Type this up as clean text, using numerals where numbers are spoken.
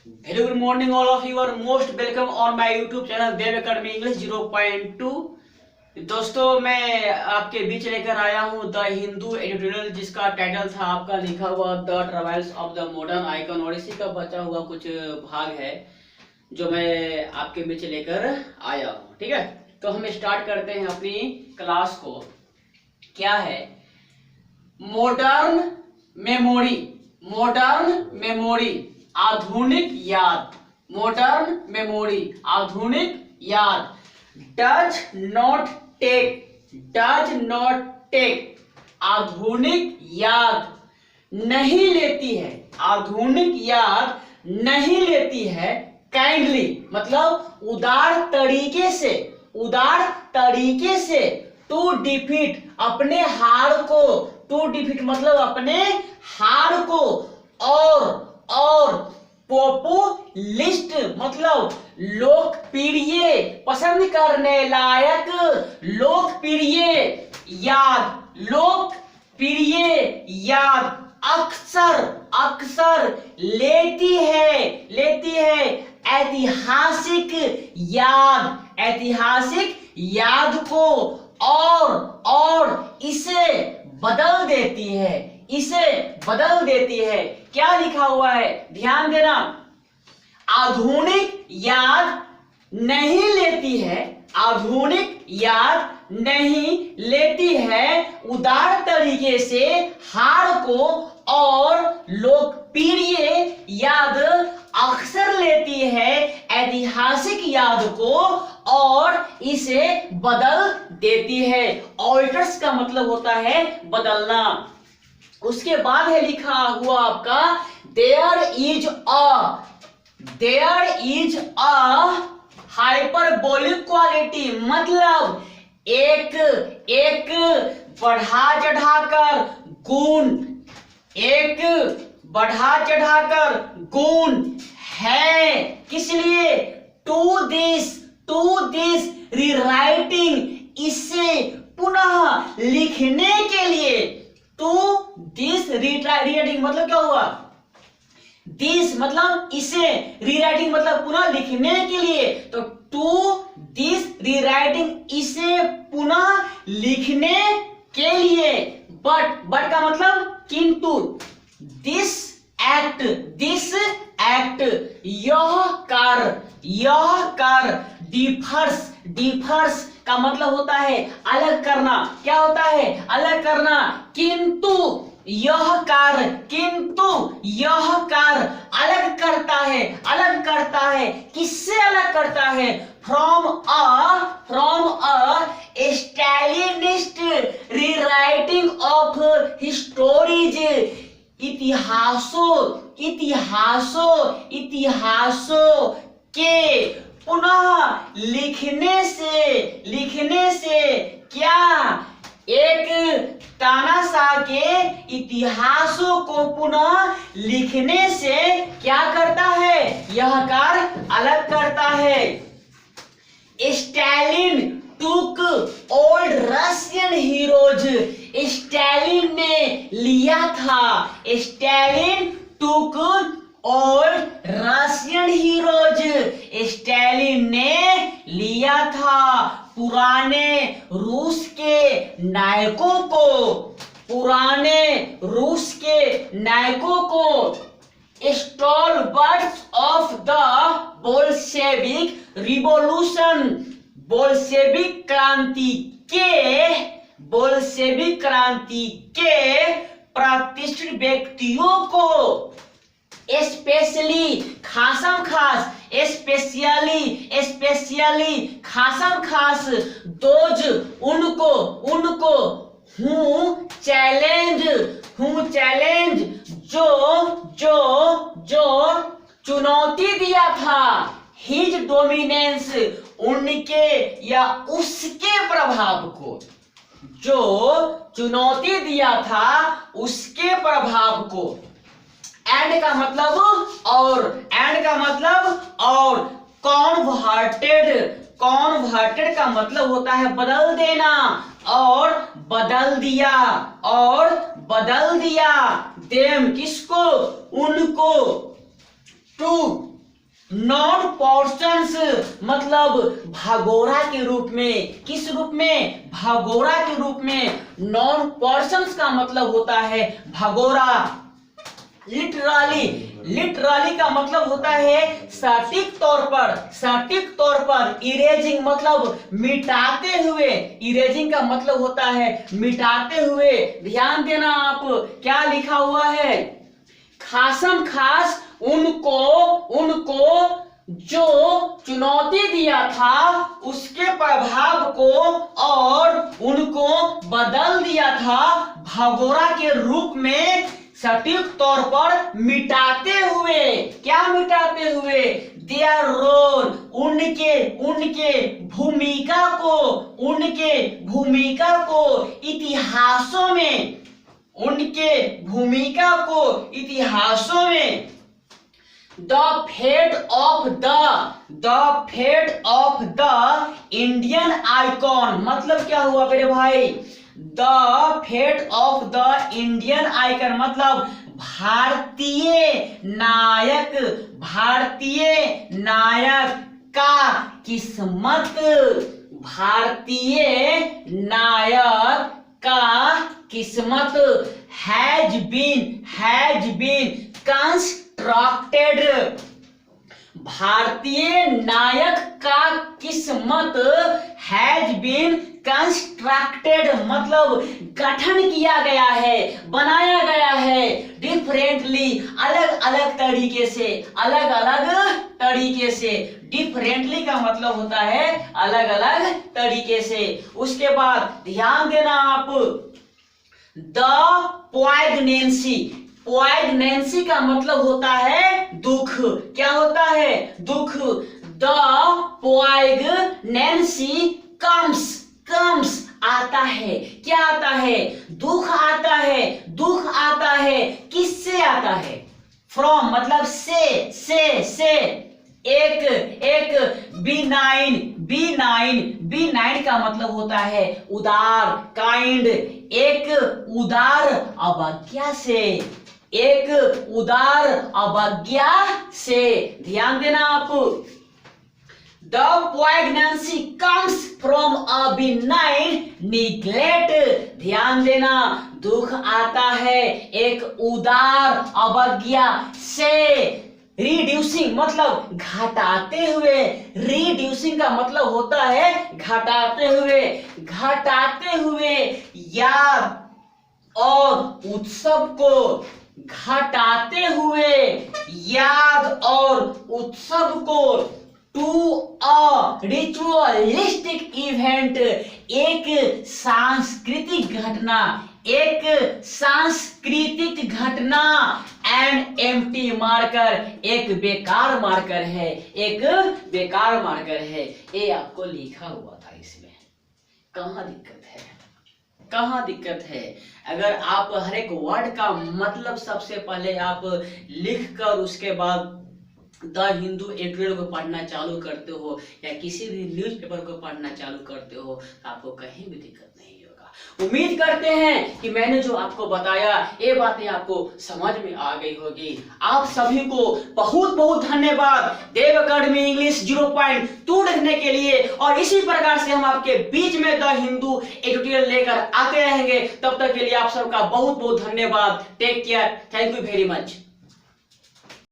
Very good morning, all of you are most welcome on my YouTube channel Dev academy English 0.2। दोस्तों, मैं आपके बीच लेकर आया हूँ द हिंदू एडिटोरियल, जिसका टाइटल था आपका लिखा हुआ the travels of the modern icon, और इसी का बचा हुआ कुछ भाग है जो मैं आपके बीच लेकर आया हूँ। ठीक है, तो हम स्टार्ट करते हैं अपनी क्लास को। क्या है मॉडर्न मेमोरी? मॉडर्न मेमोरी आधुनिक याद। मॉडर्न मेमोरी आधुनिक याद। डज नॉट टेक आधुनिक याद नहीं लेती है। आधुनिक याद नहीं लेती है काइंडली, मतलब उदार तरीके से टू डिफीट अपने हार को। टू डिफीट मतलब अपने हार को। और पॉपुलिस्ट मतलब लोकप्रिय, पसंद करने लायक, लोकप्रिय याद अक्सर लेती है ऐतिहासिक याद को, और इसे बदल देती है। क्या लिखा हुआ है, ध्यान देना। आधुनिक याद नहीं लेती है उदार तरीके से हार को, और लोकप्रिय याद अक्सर लेती है ऐतिहासिक याद को, और इसे बदल देती है। ऑल्टर्स का मतलब होता है बदलना। उसके बाद है लिखा हुआ आपका there is a hyperbolic quality, मतलब एक बढ़ा चढ़ाकर गुण है। किस लिए? टू दिस रीराइटिंग, इसे पुनः लिखने के लिए। टू दिस रीराइटिंग मतलब क्या हुआ? दिस मतलब इसे, रीराइटिंग मतलब पुनः लिखने के लिए। तो टू दिस रीराइटिंग इसे पुनः लिखने के लिए। बट का मतलब किंतु। दिस एक्ट यह कर डिफर्स का मतलब होता है अलग करना। क्या होता है? अलग करना। किंतु यह कार्य अलग करता है। किससे अलग करता है? From a Stalinist rewriting of histories, इतिहासों के पुनः लिखने से क्या? एक तानाशाह के इतिहासों को पुनः लिखने से क्या करता है? यह कार्य अलग करता है। स्टालिन टूक ओल्ड रशियन हीरोज, स्टालिन ने लिया था। स्टालिन टूक ओल्ड रशियन हीरोज, स्टालिन ने लिया था पुराने रूस के नायकों को। Stalwarts of the Bolshevik revolution, Bolshevik क्रांति के प्रतिष्ठित व्यक्तियों को, स्पेशली खासम खास दोज उनको हूँ चैलेंज जो चुनौती दिया था। हिज डोमिनेंस उनके या उसके प्रभाव को, जो चुनौती दिया था उसके प्रभाव को। एंड का मतलब और कॉन्वर्टेड का मतलब होता है बदल देना, और बदल दिया देम किसको? उनको। टू नॉन पोर्शंस मतलब भगोड़ा के रूप में। किस रूप में? भगोड़ा के रूप में। नॉन पोर्शंस का मतलब होता है भगोड़ा। लिटरली का मतलब होता है सटीक तौर पर। इरेजिंग मतलब मिटाते हुए। इरेजिंग का मतलब होता है मिटाते हुए। ध्यान देना आप, क्या लिखा हुआ है? खासम खास उनको जो चुनौती दिया था उसके प्रभाव को और उनको बदल दिया था भगोड़ा के रूप में, सटीक तौर पर मिटाते हुए। क्या मिटाते हुए? देयर रोल, उनके भूमिका को इतिहासों में the fate of the Indian icon मतलब क्या हुआ मेरे भाई? The fate of the Indian icon मतलब भारतीय नायक का किस्मत। भारतीय नायक का किस्मत हैज बीन कंस्ट्रक्टेड। भारतीय नायक का किस्मत हैज बीन कंस्ट्रक्टेड मतलब गठन किया गया है, बनाया गया है। डिफरेंटली अलग अलग तरीके से। डिफरेंटली का मतलब होता है अलग अलग तरीके से। उसके बाद ध्यान देना आप, द पोइग्नेंसी का मतलब होता है दुख। क्या होता है? दुख। द पोइग्नेंसी कम्स आता है। क्या आता है? दुख आता है। किससे आता है? फ्रॉम मतलब से। एक B9 का मतलब होता है उदार, काइंड। एक उदार अवज्ञा से। ध्यान देना आप, The poignancy comes from a benign neglect। ध्यान देना, दुख आता है एक उदार अवज्ञा से। रिड्यूसिंग मतलब घटाते हुए। रिड्यूसिंग का मतलब होता है घटाते हुए। याद और उत्सव को घटाते हुए। याद और उत्सव को टू अ रिचुअलिस्टिक इवेंट एक सांस्कृतिक घटना एंड एम्प्टी मार्कर एक बेकार मार्कर है। ये आपको लिखा हुआ था इसमें। कहाँ दिक्कत है? अगर आप हर एक वर्ड का मतलब सबसे पहले आप लिख कर उसके बाद द हिंदू एडिटोरियल को पढ़ना चालू करते हो या किसी भी न्यूज़पेपर को पढ़ना चालू करते हो तो आपको कहीं भी दिक्कत नहीं होगा। उम्मीद करते हैं कि मैंने जो आपको बताया ये बातें आपको समझ में आ गई होगी। आप सभी को बहुत बहुत धन्यवाद देव अकेडमी इंग्लिश 0.2 देखने के लिए। और इसी प्रकार से हम आपके बीच में द हिंदू एडिटोरियल लेकर आते रहेंगे। तब तक के लिए आप सबका बहुत बहुत धन्यवाद। Take care. Thank you very much.